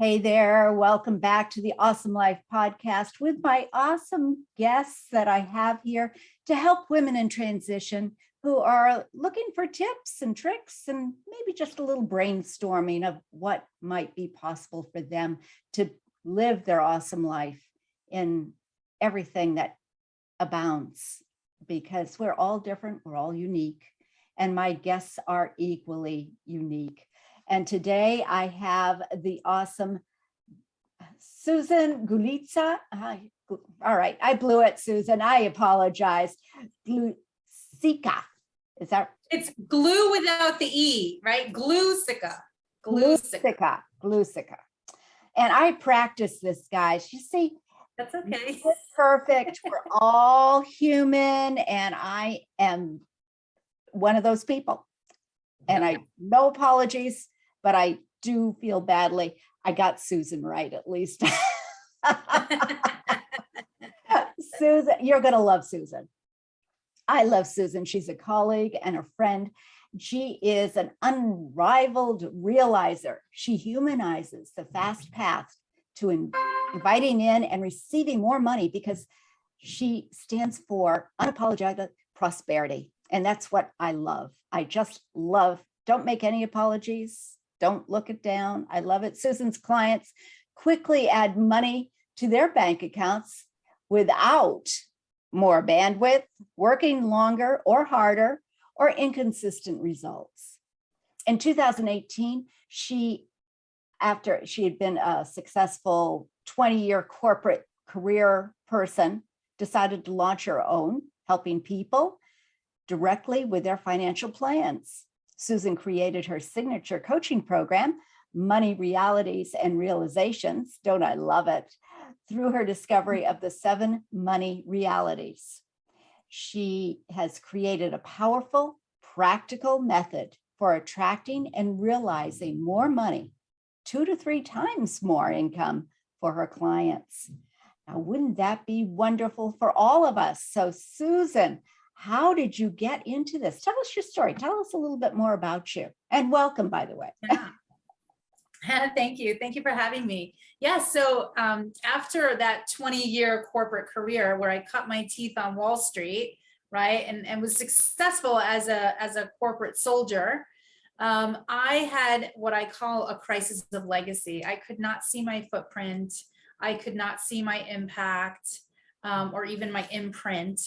Hey there, welcome back to the Awesome Life podcast with my awesome guests that I have here to help women in transition who are looking for tips and tricks and maybe just a little brainstorming of what might be possible for them to live their awesome life in everything that abounds, because we're all different, we're all unique, and my guests are equally unique. And today I have the awesome Susan Glusica. All right, I blew it, Susan. I apologize. Glusica. Is that? It's glue without the E, right? Glusica. Glusica. Glusica. And I practice this, guys. You see, that's okay. It's perfect. We're all human, and I am one of those people. And I no apologies, but I do feel badly. I got Susan right, at least. Susan, you're going to love Susan. I love Susan. She's a colleague and a friend. She is an unrivaled realizer. She humanizes the fast path to inviting in and receiving more money, because she stands for unapologetic prosperity. And that's what I love. I just love. Don't make any apologies. Don't look it down. I love it. Susan's clients quickly add money to their bank accounts without more bandwidth, working longer or harder, or inconsistent results. In 2018, after she had been a successful 20-year corporate career person, decided to launch her own, helping people directly with their financial plans. Susan created her signature coaching program, Money Realities and Realizations. Don't I love it? Through her discovery of the 7 money realities. She has created a powerful, practical method for attracting and realizing more money, 2 to 3 times more income for her clients. Now, wouldn't that be wonderful for all of us? So, Susan, how did you get into this? Tell us your story. Tell us a little bit more about you. And welcome, by the way. Yeah. Thank you. Thank you for having me. Yeah. So after that 20-year corporate career where I cut my teeth on Wall Street, right, and was successful as a corporate soldier, I had what I call a crisis of legacy. I could not see my footprint. I could not see my impact or even my imprint.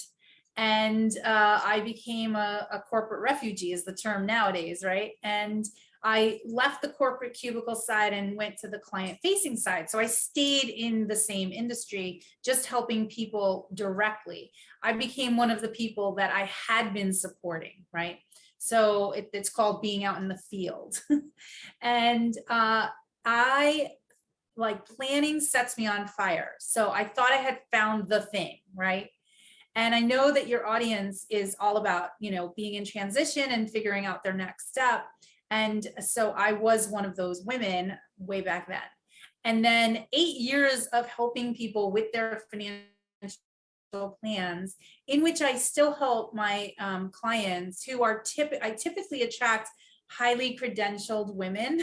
And I became a corporate refugee, is the term nowadays, right? And I left the corporate cubicle side and went to the client-facing side. So I stayed in the same industry, just helping people directly. I became one of the people that I had been supporting, right? So it's called being out in the field. And planning sets me on fire. So I thought I had found the thing, right? And I know that your audience is all about, being in transition and figuring out their next step. And so I was one of those women way back then. And then 8 years of helping people with their financial plans, in which I still help my clients who are I typically attract highly credentialed women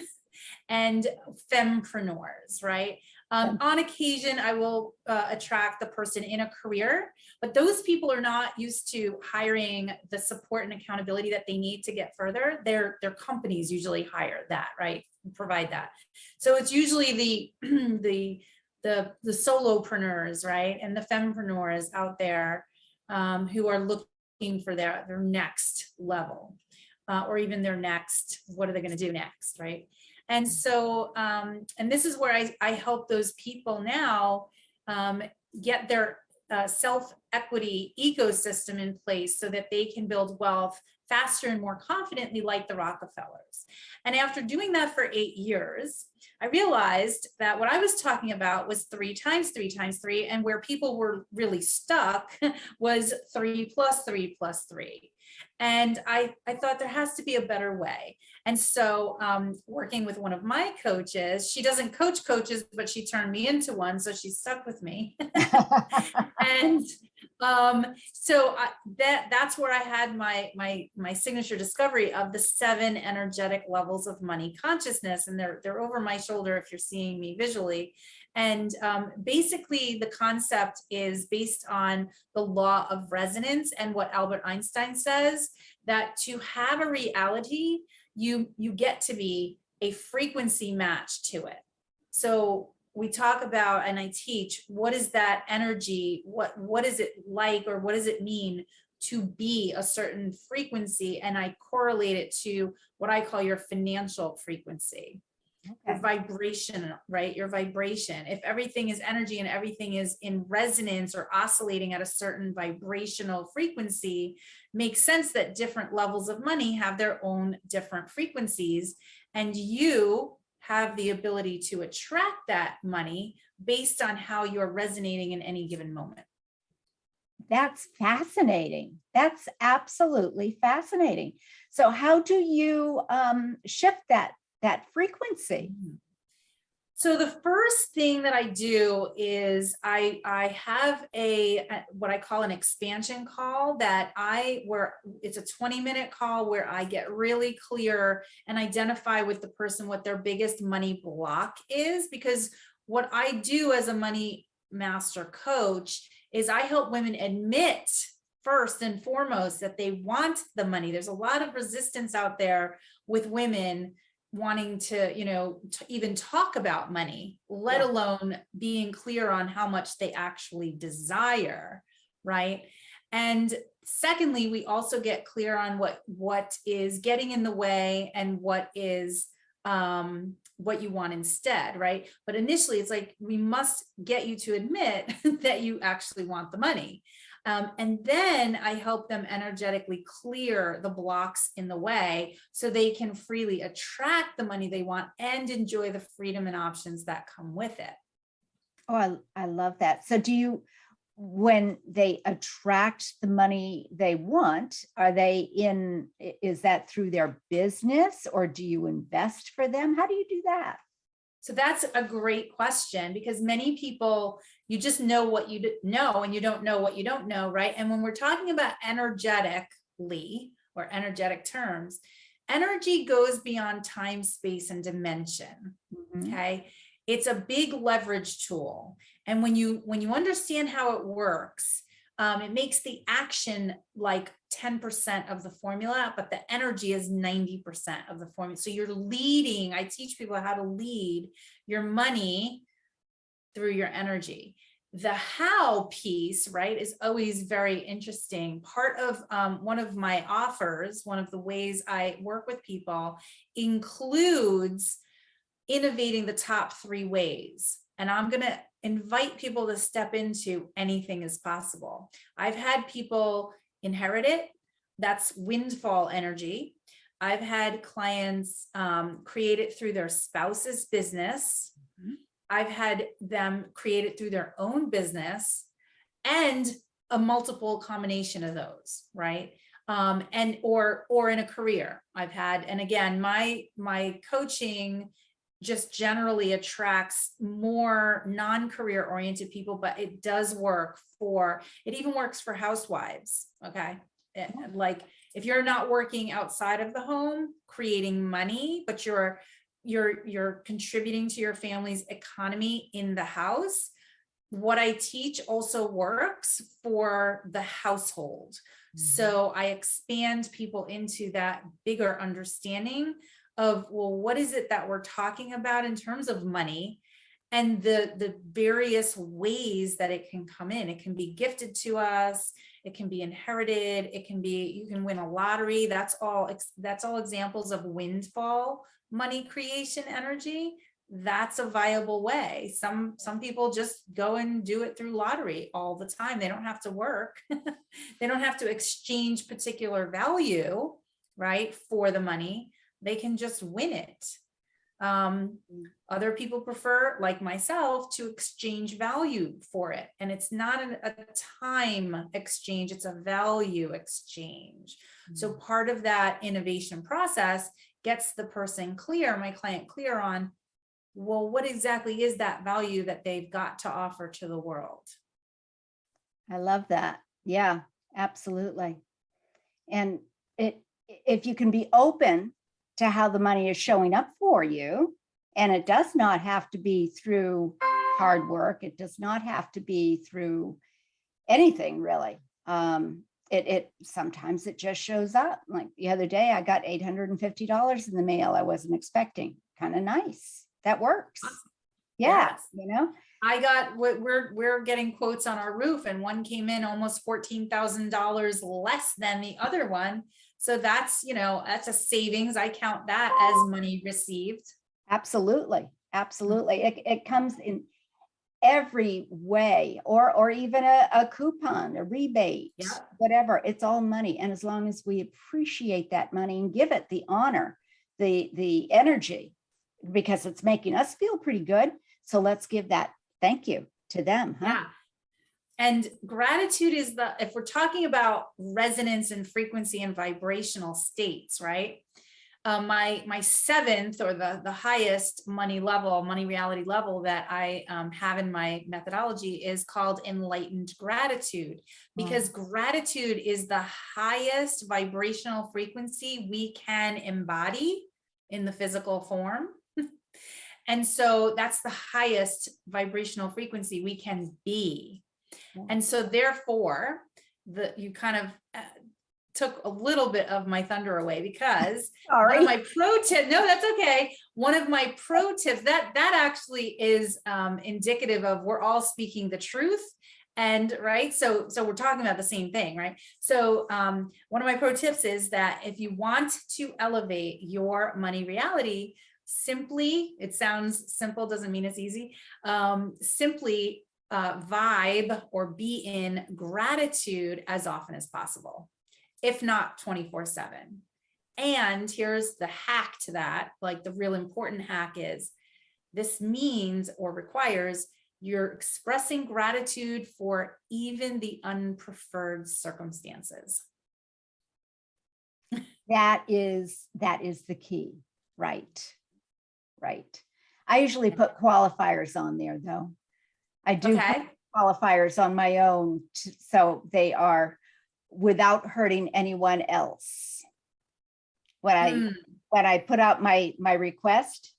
and fempreneurs, right? On occasion, I will attract the person in a career, but those people are not used to hiring the support and accountability that they need to get further. Their companies usually hire that, right? Provide that. So it's usually the solopreneurs, right? And the fempreneurs out there who are looking for their next level or even their next, what are they going to do next, right? And so, and this is where I help those people now get their self-equity ecosystem in place so that they can build wealth faster and more confidently, like the Rockefellers. And after doing that for 8 years, I realized that what I was talking about was 3 times 3 times 3, and where people were really stuck was 3 plus 3 plus 3. And I thought there has to be a better way. And so working with one of my coaches, she doesn't coach coaches, but she turned me into one. So she stuck with me. And That's where I had my signature discovery of the 7 energetic levels of money consciousness, and they're over my shoulder if you're seeing me visually. And basically the concept is based on the law of resonance and what Albert Einstein says, that to have a reality, you get to be a frequency match to it. So we talk about, and I teach, what is that energy? What is it like, or what does it mean to be a certain frequency? And I correlate it to what I call your financial frequency. Okay. Your vibration, right? Your vibration. If everything is energy and everything is in resonance or oscillating at a certain vibrational frequency, makes sense that different levels of money have their own different frequencies, and you have the ability to attract that money based on how you're resonating in any given moment. That's fascinating. That's absolutely fascinating. So how do you shift that frequency? So the first thing that I do is I have what I call an expansion call where it's a 20-minute call where I get really clear and identify with the person what their biggest money block is. Because what I do as a money master coach is I help women admit first and foremost that they want the money. There's a lot of resistance out there with women wanting to, even talk about money, let alone being clear on how much they actually desire, right? And secondly, we also get clear on what is getting in the way and what is what you want instead, right? But initially, it's like, we must get you to admit that you actually want the money. And then I help them energetically clear the blocks in the way so they can freely attract the money they want and enjoy the freedom and options that come with it. Oh, I love that. So when they attract the money they want, is that through their business, or do you invest for them? How do you do that? So that's a great question, because many people, you just know what you know and you don't know what you don't know, right? And when we're talking about energetically or energetic terms, energy goes beyond time, space, and dimension. Okay. It's a big leverage tool. And when you understand how it works, it makes the action like 10% of the formula, but the energy is 90% of the formula. So you're leading. I teach people how to lead your money through your energy. The how piece, right, is always very interesting. Part of one of my offers, one of the ways I work with people, includes innovating the top 3 ways. And I'm going to invite people to step into anything is possible. I've had people inherit it. That's windfall energy. I've had clients create it through their spouse's business. I've had them create it through their own business, and a multiple combination of those, right? And or in a career I've had. And again, my coaching just generally attracts more non-career oriented people, but it does it even works for housewives. Okay. Like if you're not working outside of the home, creating money, but you're contributing to your family's economy in the house, what I teach also works for the household. So I expand people into that bigger understanding of, well, what is it that we're talking about in terms of money, and the various ways that it can come in. It can be gifted to us. It can be inherited. It can be, you can win a lottery. That's all examples of windfall money creation energy. That's a viable way. Some people just go and do it through lottery all the time. They don't have to work. They don't have to exchange particular value, right, for the money. They can just win it. Other people prefer, like myself, to exchange value for it. And it's not a time exchange, it's a value exchange. So part of that innovation process gets the person clear, my client clear on, well, what exactly is that value that they've got to offer to the world? I love that. Yeah, absolutely. And if you can be open to how the money is showing up for you, and it does not have to be through hard work, it does not have to be through anything really. It sometimes it just shows up. Like the other day, I got $850 in the mail I wasn't expecting. Kind of nice. That works. Awesome. Yeah, Yes. you know. I got what we're getting quotes on our roof, and one came in almost $14,000 less than the other one. So that's, that's a savings. I count that as money received. Absolutely. Absolutely. It comes in every way, or even a coupon, a rebate, Yeah. whatever. It's all money. And as long as we appreciate that money and give it the honor, the energy, because it's making us feel pretty good. So let's give that thank you to them. Huh? Yeah. And gratitude is if we're talking about resonance and frequency and vibrational states, right? My seventh, or the highest money reality level that I have in my methodology is called enlightened gratitude, because gratitude is the highest vibrational frequency we can embody in the physical form. And so that's the highest vibrational frequency we can be. And so therefore, you kind of took a little bit of my thunder away, because one of my pro tips, no, that's okay. One of my pro tips that actually is indicative of we're all speaking the truth. And right. So we're talking about the same thing, right? So one of my pro tips is that if you want to elevate your money reality, simply, it sounds simple, doesn't mean it's easy. Simply vibe or be in gratitude as often as possible, if not 24/7. And here's the hack to that. Like, the real important hack is this means or requires you're expressing gratitude for even the unpreferred circumstances. That is the key. Right. I usually put qualifiers on there, though. I do put qualifiers on my own, so they are without hurting anyone else. When I put out my request,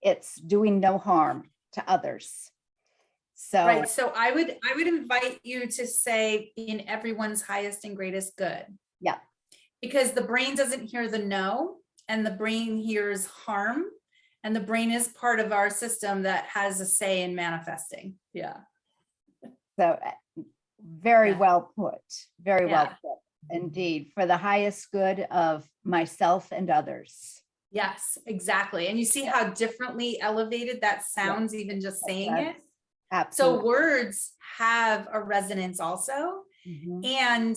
it's doing no harm to others. So right. So I would invite you to say in everyone's highest and greatest good. Yeah. Because the brain doesn't hear the no, and the brain hears harm, and the brain is part of our system that has a say in manifesting. Yeah. So very well put. Very well put. Indeed, for the highest good of myself and others. Yes, exactly. And you see how differently elevated that sounds, even just saying it. Absolutely. So words have a resonance also. And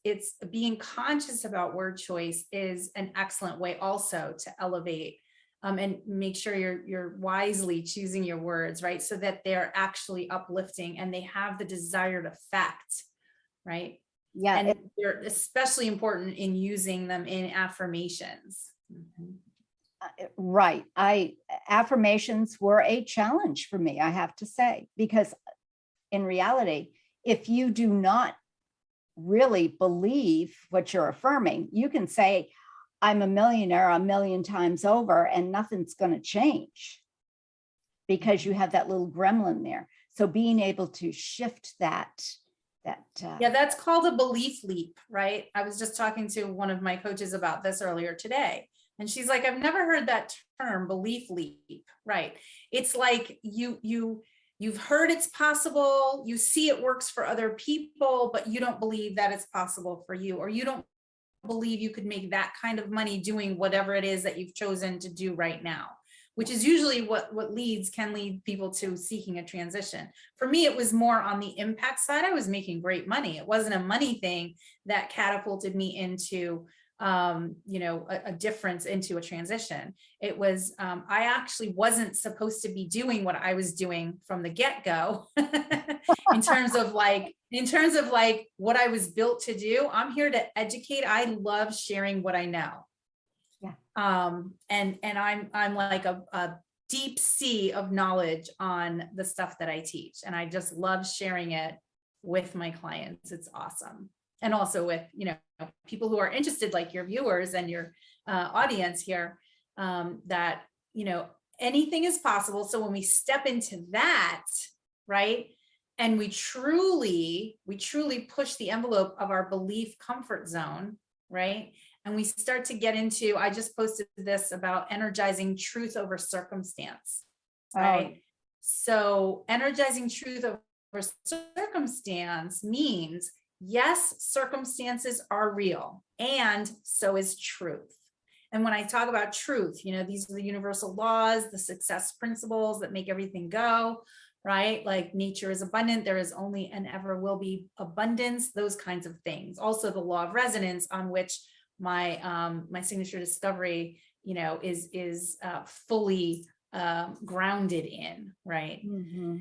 it's being conscious about word choice is an excellent way also to elevate and make sure you're wisely choosing your words, right? So that they're actually uplifting and they have the desired effect, right? Yeah. And they're especially important in using them in affirmations. Right. Affirmations were a challenge for me, I have to say, because in reality, if you do not really believe what you're affirming, you can say, I'm a millionaire a million times over, and nothing's going to change because you have that little gremlin there. So being able to shift that. Yeah, that's called a belief leap, right? I was just talking to one of my coaches about this earlier today. And she's like, I've never heard that term, belief leap, right? It's like you've heard it's possible, you see it works for other people, but you don't believe that it's possible for you, or you don't believe you could make that kind of money doing whatever it is that you've chosen to do right now, which is usually what can lead people to seeking a transition. For me, it was more on the impact side. I was making great money. It wasn't a money thing that catapulted me into a difference, into a transition. It was, I actually wasn't supposed to be doing what I was doing from the get-go in terms of what I was built to do. I'm here to educate. I love sharing what I know. Yeah. And I'm like a deep sea of knowledge on the stuff that I teach. And I just love sharing it with my clients. It's awesome. And also with, people who are interested, like your viewers and your audience here, that, anything is possible. So when we step into that, right, and we truly push the envelope of our belief comfort zone, right? And we start to get into, I just posted this about energizing truth over circumstance, right? So energizing truth over circumstance means, yes, circumstances are real, and so is truth. And when I talk about truth, these are the universal laws, the success principles that make everything go, right? Like nature is abundant, there is only and ever will be abundance, those kinds of things. Also the law of resonance, on which my signature discovery, is fully grounded in, right? Mm-hmm.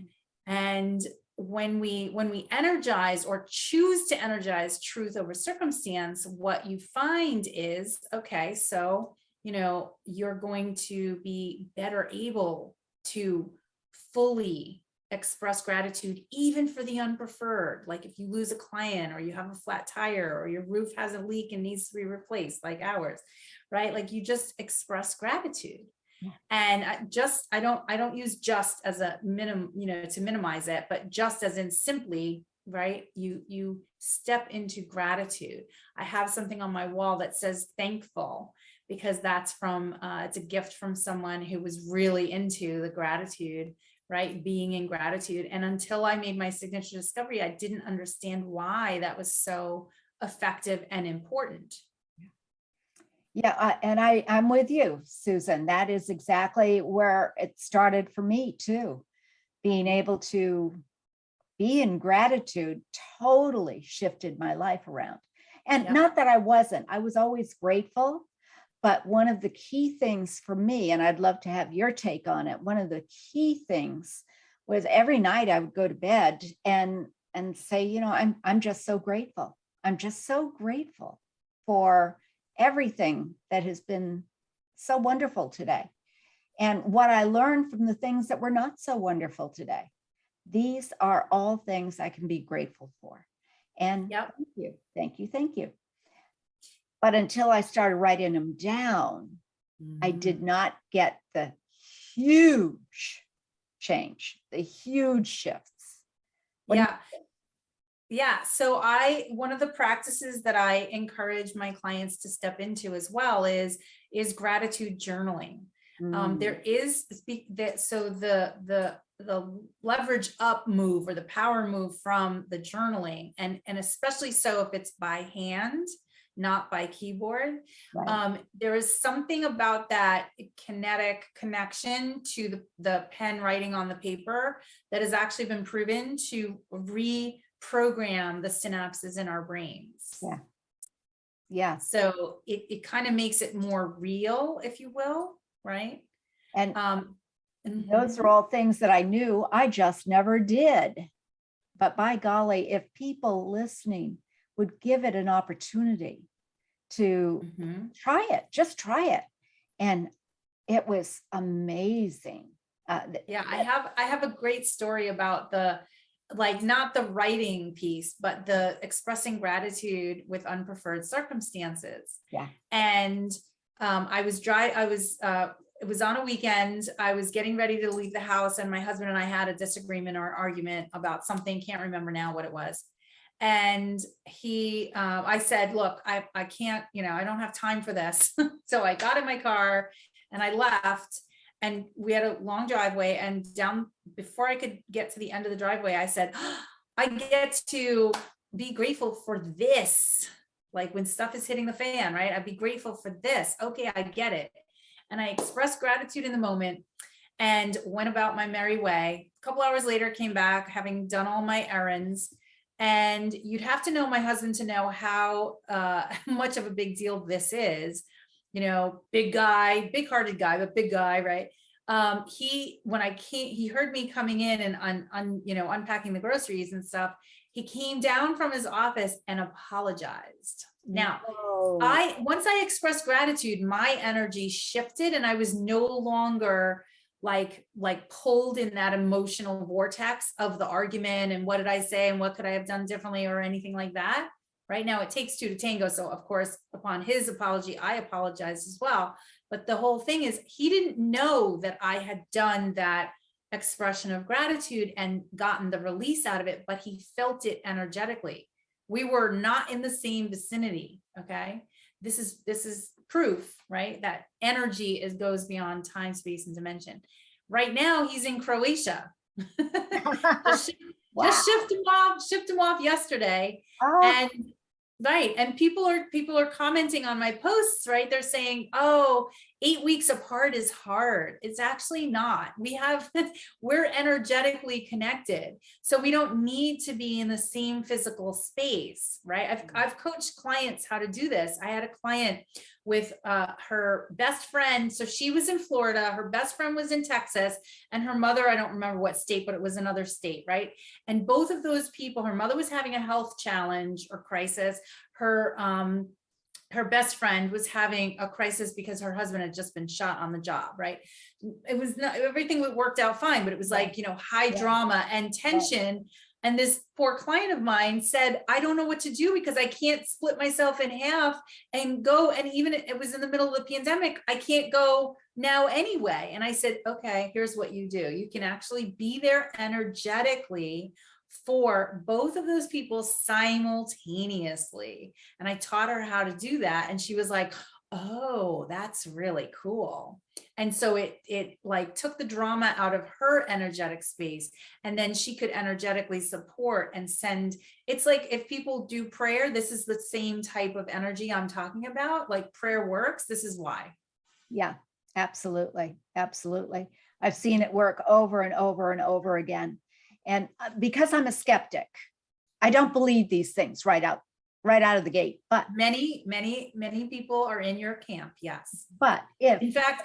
And when we energize or choose to energize truth over circumstance, what you find is, okay, so, you're going to be better able to fully express gratitude, even for the unpreferred. Like if you lose a client, or you have a flat tire, or your roof has a leak and needs to be replaced, like ours, right? Like you just express gratitude. And I don't use just as a minimum, to minimize it, but just as in simply, right? You step into gratitude. I have something on my wall that says thankful, because that's from, it's a gift from someone who was really into the gratitude, right? Being in gratitude. And until I made my signature discovery, I didn't understand why that was so effective and important. Yeah, and I'm with you, Susan. That is exactly where it started for me too. Being able to be in gratitude totally shifted my life around. And not that I was always grateful, but one of the key things for me, and I'd love to have your take on it, one of the key things was every night I would go to bed and say, I'm just so grateful. I'm just so grateful for everything that has been so wonderful today. And what I learned from the things that were not so wonderful today. These are all things I can be grateful for. And thank you. But until I started writing them down, I did not get the huge change, the huge shifts. Yeah. So one of the practices that I encourage my clients to step into as well is gratitude journaling. There is the leverage up move, or the power move from the journaling, and especially so if it's by hand, not by keyboard. Right. There is something about that kinetic connection to the pen writing on the paper that has actually been proven to reprogram the synapses in our brains. Yeah. So it kind of makes it more real, if you will, right? And those are all things that I knew, I just never did. But by golly, if people listening would give it an opportunity to try it, just try it. And it was amazing. I have a great story about not the writing piece, but the expressing gratitude with unpreferred circumstances. Yeah. And it was on a weekend. I was getting ready to leave the house, and my husband and I had a disagreement or argument about something. Can't remember now what it was. And I said, look, I can't, I don't have time for this. So I got in my car and I left, and we had a long driveway, and before I could get to the end of the driveway, I said, I get to be grateful for this. Like when stuff is hitting the fan, right? I'd be grateful for this. Okay, I get it. And I expressed gratitude in the moment and went about my merry way. A couple hours later, came back having done all my errands. And you'd have to know my husband to know how much of a big deal this is. Big guy, big-hearted guy, but big guy, right? He heard me coming in and unpacking the groceries and stuff. He came down from his office and apologized. Now, once I expressed gratitude, my energy shifted, and I was no longer pulled in that emotional vortex of the argument and what did I say and what could I have done differently or anything like that. Right now it takes two to tango. So of course, upon his apology, I apologize as well. But the whole thing is he didn't know that I had done that expression of gratitude and gotten the release out of it, but he felt it energetically. We were not in the same vicinity. Okay. This is proof, right? That energy goes beyond time, space, and dimension. Right now he's in Croatia. just, Wow. just shipped him off yesterday. Oh. And right. And people are commenting on my posts, right? They're saying, oh, 8 weeks apart is hard. It's actually not. We're energetically connected. So we don't need to be in the same physical space, right? I've coached clients how to do this. I had a client with her best friend. So she was in Florida, her best friend was in Texas, and her mother, I don't remember what state, but it was another state, right? And both of those people, her mother was having a health challenge or crisis. Her best friend was having a crisis because her husband had just been shot on the job, right? It was not, everything worked out fine, but it was like, high drama and tension. And this poor client of mine said, I don't know what to do because I can't split myself in half and go. And even it was in the middle of the pandemic, I can't go now anyway. And I said, okay, here's what you do. You can actually be there energetically for both of those people simultaneously. And I taught her how to do that. And she was like, oh, that's really cool. And so it like took the drama out of her energetic space. And then she could energetically support and send. It's like if people do prayer, this is the same type of energy I'm talking about. Like prayer works. This is why. Yeah, absolutely. Absolutely. I've seen it work over and over and over again. And because I'm a skeptic, I don't believe these things right out of the gate. But many people are in your camp. Yes. But in fact,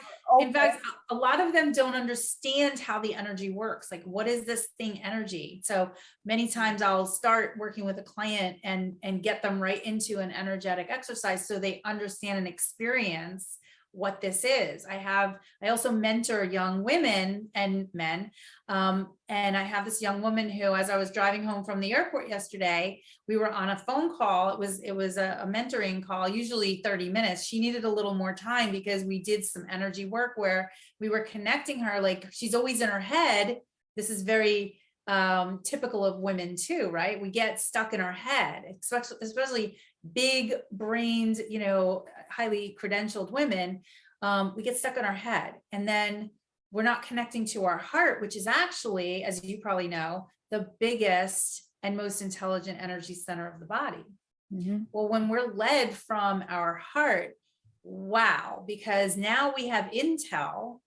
a lot of them don't understand how the energy works. Like, what is this thing energy? So many times I'll start working with a client and get them right into an energetic exercise so they understand and experience what this is. I also mentor young women and men. And I have this young woman who, as I was driving home from the airport yesterday, we were on a phone call. It was a mentoring call, usually 30 minutes. She needed a little more time because we did some energy work where we were connecting her. Like, she's always in her head. This is very typical of women too, right? We get stuck in our head, especially big brained, highly credentialed women. We get stuck in our head, and then we're not connecting to our heart, which is actually, as you probably know, the biggest and most intelligent energy center of the body. Mm-hmm. Well, when we're led from our heart, wow, because now we have intel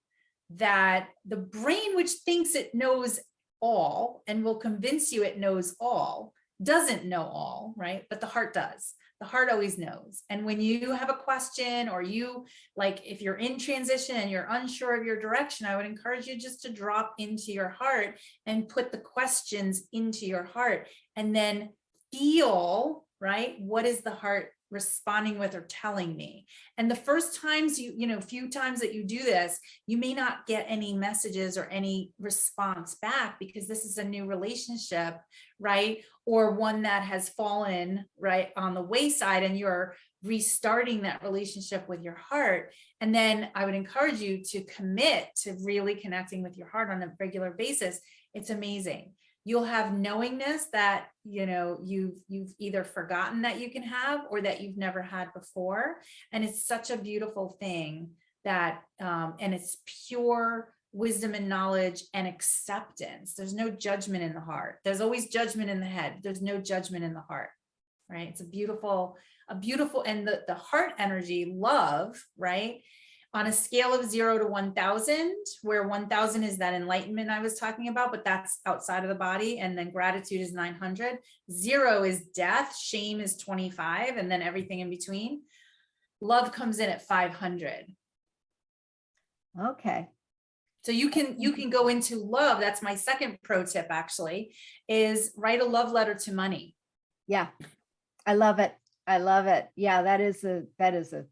that the brain, which thinks it knows all and will convince you it knows all, doesn't know all, right? But the heart does. The heart always knows. And when you have a question, or if you're in transition and you're unsure of your direction, I would encourage you just to drop into your heart and put the questions into your heart, and then feel, right? What is the heart responding with or telling me? And the first times few times that you do this, you may not get any messages or any response back because this is a new relationship, right? Or one that has fallen right on the wayside, and you're restarting that relationship with your heart. And then I would encourage you to commit to really connecting with your heart on a regular basis. It's amazing. You'll have knowingness that, you've either forgotten that you can have, or that you've never had before. And it's such a beautiful thing that, and it's pure wisdom and knowledge and acceptance. There's no judgment in the heart. There's always judgment in the head. There's no judgment in the heart, right? It's a beautiful, and the heart energy, love, right? On a scale of 0 to 1,000, where 1,000 is that enlightenment I was talking about, but that's outside of the body. And then gratitude is 900. 0 is death. Shame is 25. And then everything in between. Love comes in at 500. Okay. So you can go into love. That's my second pro tip, actually, is write a love letter to money. Yeah. I love it. I love it. Yeah, that is a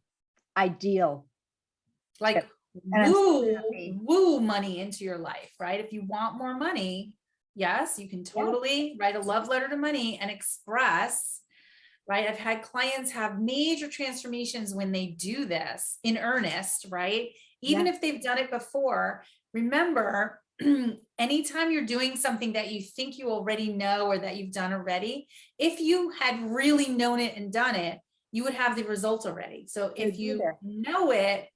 ideal. Like, And I'm so happy. woo money into your life, right? If you want more money, yes, you can totally write a love letter to money and express, right? I've had clients have major transformations when they do this in earnest, right? Even if they've done it before, remember, anytime you're doing something that you think you already know or that you've done already, if you had really known it and done it, you would have the result already. So if you know it,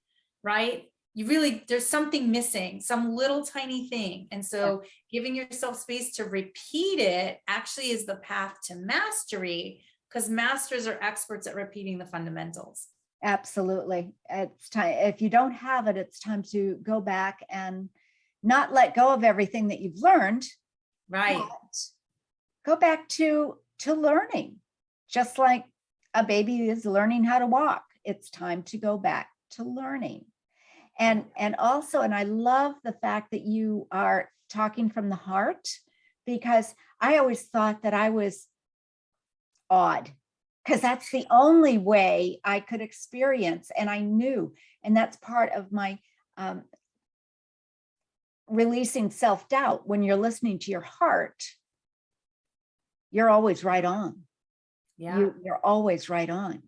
right, you really, there's something missing, some little tiny thing. And so giving yourself space to repeat it actually is the path to mastery, because masters are experts at repeating the fundamentals. Absolutely. It's time. If you don't have it, it's time to go back and not let go of everything that you've learned. Right. Go back to learning, just like a baby is learning how to walk. It's time to go back to learning. And also, and I love the fact that you are talking from the heart, because I always thought that I was odd, because that's the only way I could experience. And I knew, and that's part of my releasing self-doubt. When you're listening to your heart, you're always right on. You're always right on.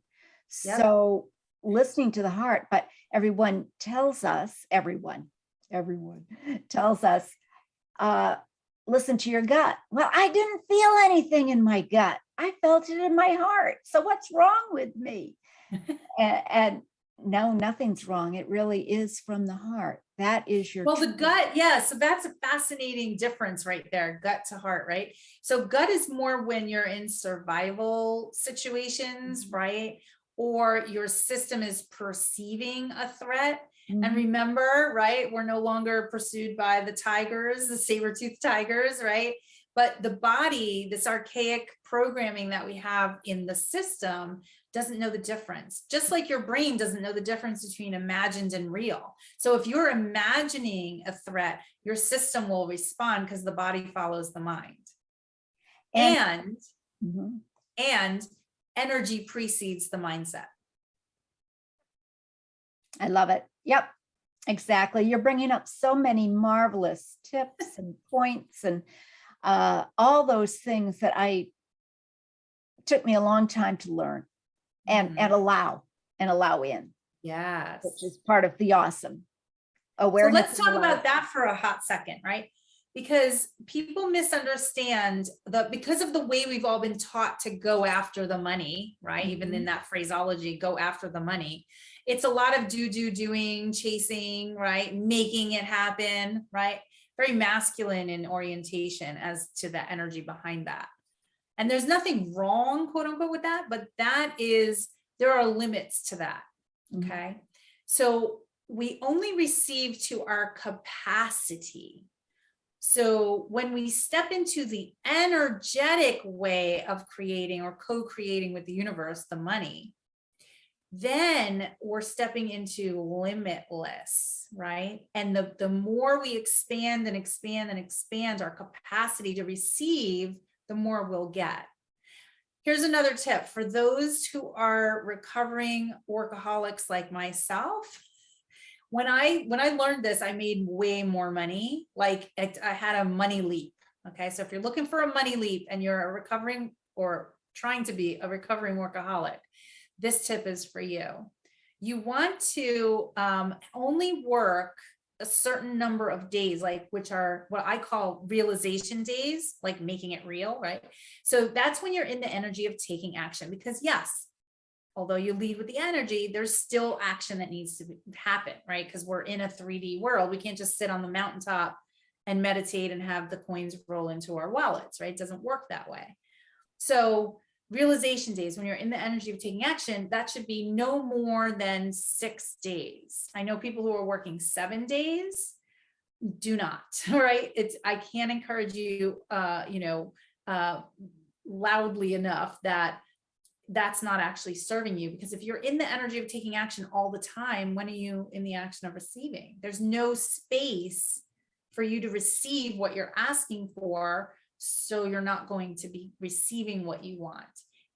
So listening to the heart, but everyone tells us, listen to your gut. Well, I didn't feel anything in my gut. I felt it in my heart. So what's wrong with me? and no, nothing's wrong. It really is from the heart. That is your the gut. Yeah. So that's a fascinating difference right there. Gut to heart, right? So gut is more when you're in survival situations, right? Or your system is perceiving a threat. And remember, right, we're no longer pursued by the tigers, the saber-toothed tigers, right? But the body, this archaic programming that we have in the system, doesn't know the difference. Just like your brain doesn't know the difference between imagined and real. So if you're imagining a threat, your system will respond because the body follows the mind. And energy precedes the mindset. I love it. Yep, exactly. You're bringing up so many marvelous tips and points and all those things that took me a long time to learn and allow in. Yes. Which is part of the awesome awareness. So let's talk about that for a hot second, right? Because people misunderstand because of the way we've all been taught to go after the money, right? Even in that phraseology, go after the money. It's a lot of doing, chasing, right? Making it happen, right? Very masculine in orientation as to the energy behind that. And there's nothing wrong, quote unquote, with that, but there are limits to that, okay? So we only receive to our capacity. So when we step into the energetic way of creating or co-creating with the universe, the money, then we're stepping into limitless, right? And the more we expand and expand and expand our capacity to receive, the more we'll get. Here's another tip for those who are recovering workaholics like myself. When I learned this, I made way more money. Like I had a money leap. Okay. So if you're looking for a money leap and you're a recovering or trying to be a recovering workaholic, this tip is for you. You want to only work a certain number of days, like which are what I call realization days, like making it real, right? So that's when you're in the energy of taking action, because yes, although you lead with the energy, there's still action that needs to happen, right? Because we're in a 3D world. We can't just sit on the mountaintop and meditate and have the coins roll into our wallets, right? It doesn't work that way. So realization days, when you're in the energy of taking action, that should be no more than 6 days. I know people who are working 7 days do not, right? I can't encourage you, loudly enough that that's not actually serving you, because if you're in the energy of taking action all the time, when are you in the action of receiving? There's no space for you to receive what you're asking for. So you're not going to be receiving what you want.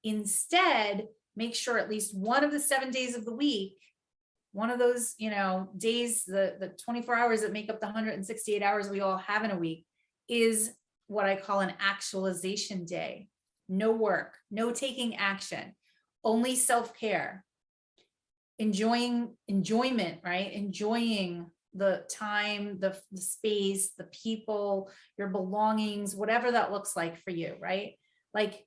Instead, make sure at least one of the 7 days of the week one of those, days, the 24 hours that make up the 168 hours we all have in a week, is what I call an actualization day. No work, no taking action, only self-care, enjoyment, right? Enjoying the time, the space, the people, your belongings, whatever that looks like for you, right? Like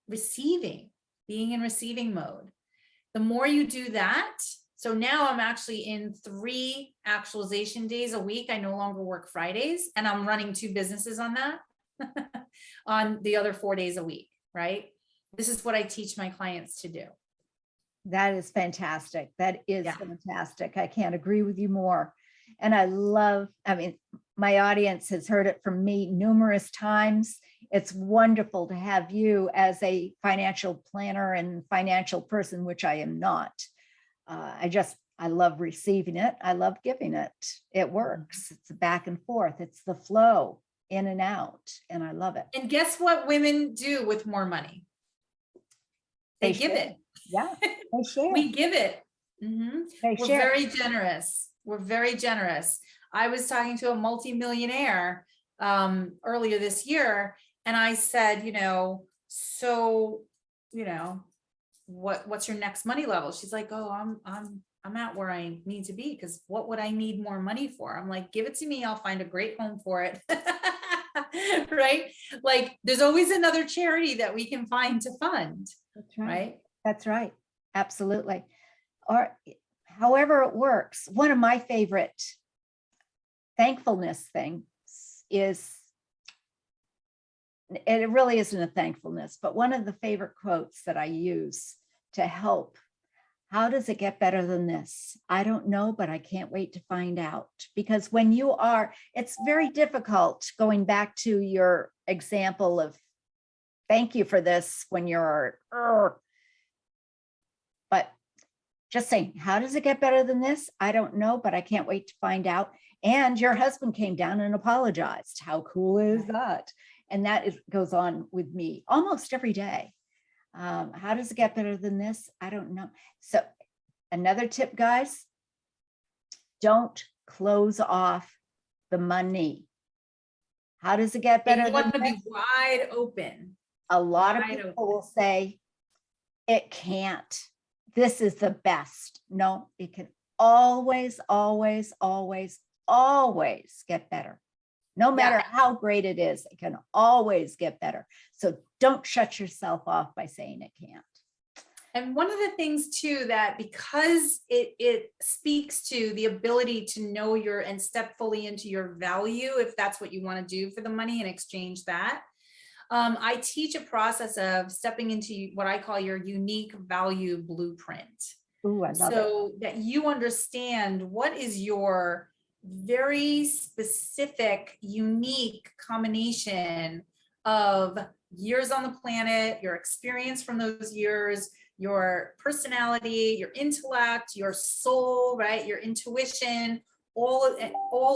receiving, being in receiving mode. The more you do that, so now I'm actually in 3 actualization days a week. I no longer work Fridays, and I'm running 2 businesses on that, on the other 4 days a week, right? This is what I teach my clients to do. That is fantastic. That is Yeah. fantastic. I can't agree with you more. And I mean, my audience has heard it from me numerous times. It's wonderful to have you as a financial planner and financial person, which I am not. I love receiving it. I love giving it. It works. It's a back and forth. It's the flow in and out. And I love it. And guess what women do with more money? They give share. it. Yeah, they share. We give it. They We're share. very generous. We're very generous. I was talking to a multimillionaire earlier this year, and I said, so, what's your next money level? She's like, oh, I'm at where I need to be, because what would I need more money for? I'm like, give it to me. I'll find a great home for it. Right? Like, there's always another charity that we can find to fund. That's right. Right? That's right. Absolutely. Or however it works. One of my favorite thankfulness things is, it really isn't a thankfulness, but one of the favorite quotes that I use to help. How does it get better than this? I don't know, but I can't wait to find out. Because when you are, it's very difficult, going back to your example of thank you for this when you're, but just saying, how does it get better than this? I don't know, but I can't wait to find out. And your husband came down and apologized. How cool is that? And that goes on with me almost every day. How does it get better than this? I don't know. So another tip, guys, don't close off the money. How does it get better? You want to be wide open. A lot of people will say, it can't. This is the best. No, it can always, always, always, always get better. No matter how great it is, it can always get better. So don't shut yourself off by saying it can't. And one of the things too, that because it speaks to the ability to know and step fully into your value, if that's what you want to do for the money and exchange that. I teach a process of stepping into what I call your unique value blueprint. Ooh, I love it. So that you understand what is your very specific, unique combination of years on the planet, your experience from those years, your personality, your intellect, your soul, right? Your intuition, all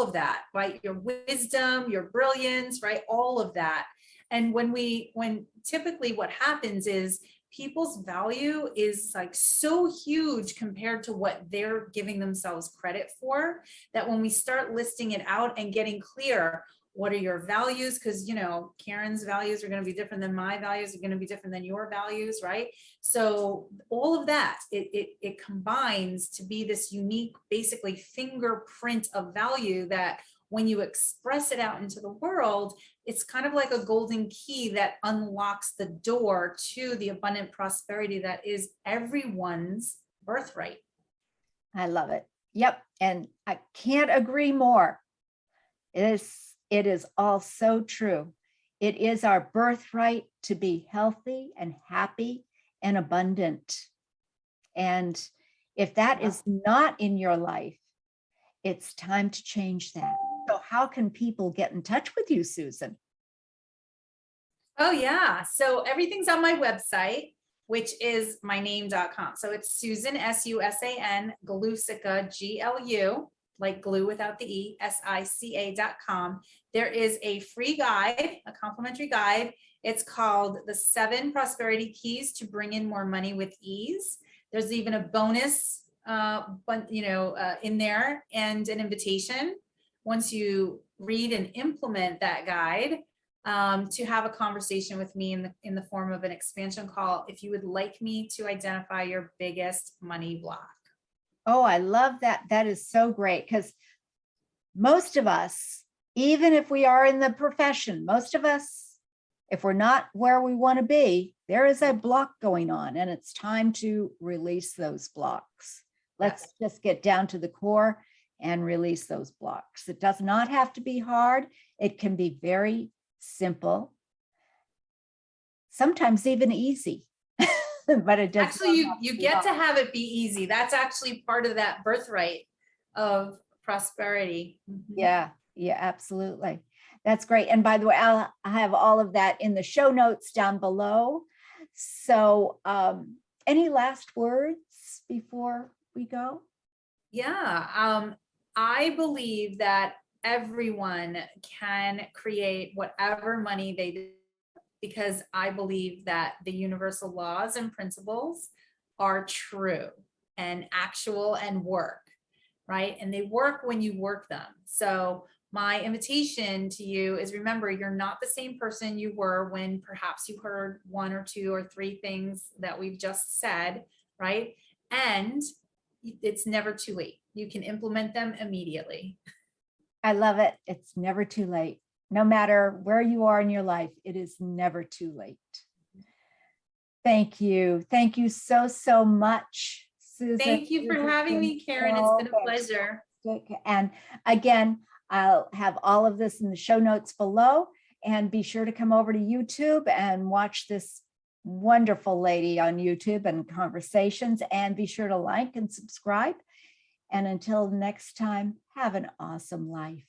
of that, right? Your wisdom, your brilliance, right? All of that. And when typically what happens is people's value is like so huge compared to what they're giving themselves credit for, that when we start listing it out and getting clear, what are your values? Because, Karen's values are going to be different than my values, are going to be different than your values, right? So all of that, it combines to be this unique, basically fingerprint of value that when you express it out into the world, it's kind of like a golden key that unlocks the door to the abundant prosperity that is everyone's birthright. I love it. Yep. And I can't agree more. It is all so true. It is our birthright to be healthy and happy and abundant. And if that is not in your life, it's time to change that. So how can people get in touch with you, Susan? Oh yeah. So everything's on my website, which is myname.com. So it's Susan, S-U-S-A-N, Glusica, G-L-U, like glue without the E, SICA.com. There is a free guide, a complimentary guide. It's called The 7 Prosperity Keys to Bring in More Money with Ease. There's even a bonus but in there, and an invitation once you read and implement that guide, to have a conversation with me in the form of an expansion call if you would like me to identify your biggest money block. Oh, I love that. That is so great, because most of us, even if we are in the profession, most of us, if we're not where we want to be, there is a block going on, and it's time to release those blocks. Let's just get down to the core and release those blocks. It does not have to be hard. It can be very simple, sometimes even easy, but it does. Actually, you get to have it be easy. That's actually part of that birthright of prosperity. Yeah, absolutely. That's great. And by the way, I have all of that in the show notes down below. So any last words before we go? Yeah, I believe that everyone can create whatever money they do, because I believe that the universal laws and principles are true and actual and work, right? And they work when you work them. So my invitation to you is, remember, you're not the same person you were when perhaps you heard 1 or 2 or 3 things that we've just said, right? And it's never too late. You can implement them immediately. I love it. It's never too late. No matter where you are in your life, it is never too late. Thank you. Thank you so, so much, Susan. Thank you for having me, Karen. It's been a pleasure. And again, I'll have all of this in the show notes below, and be sure to come over to YouTube and watch this wonderful lady on YouTube and conversations, and be sure to like and subscribe. And until next time, have an awesome life.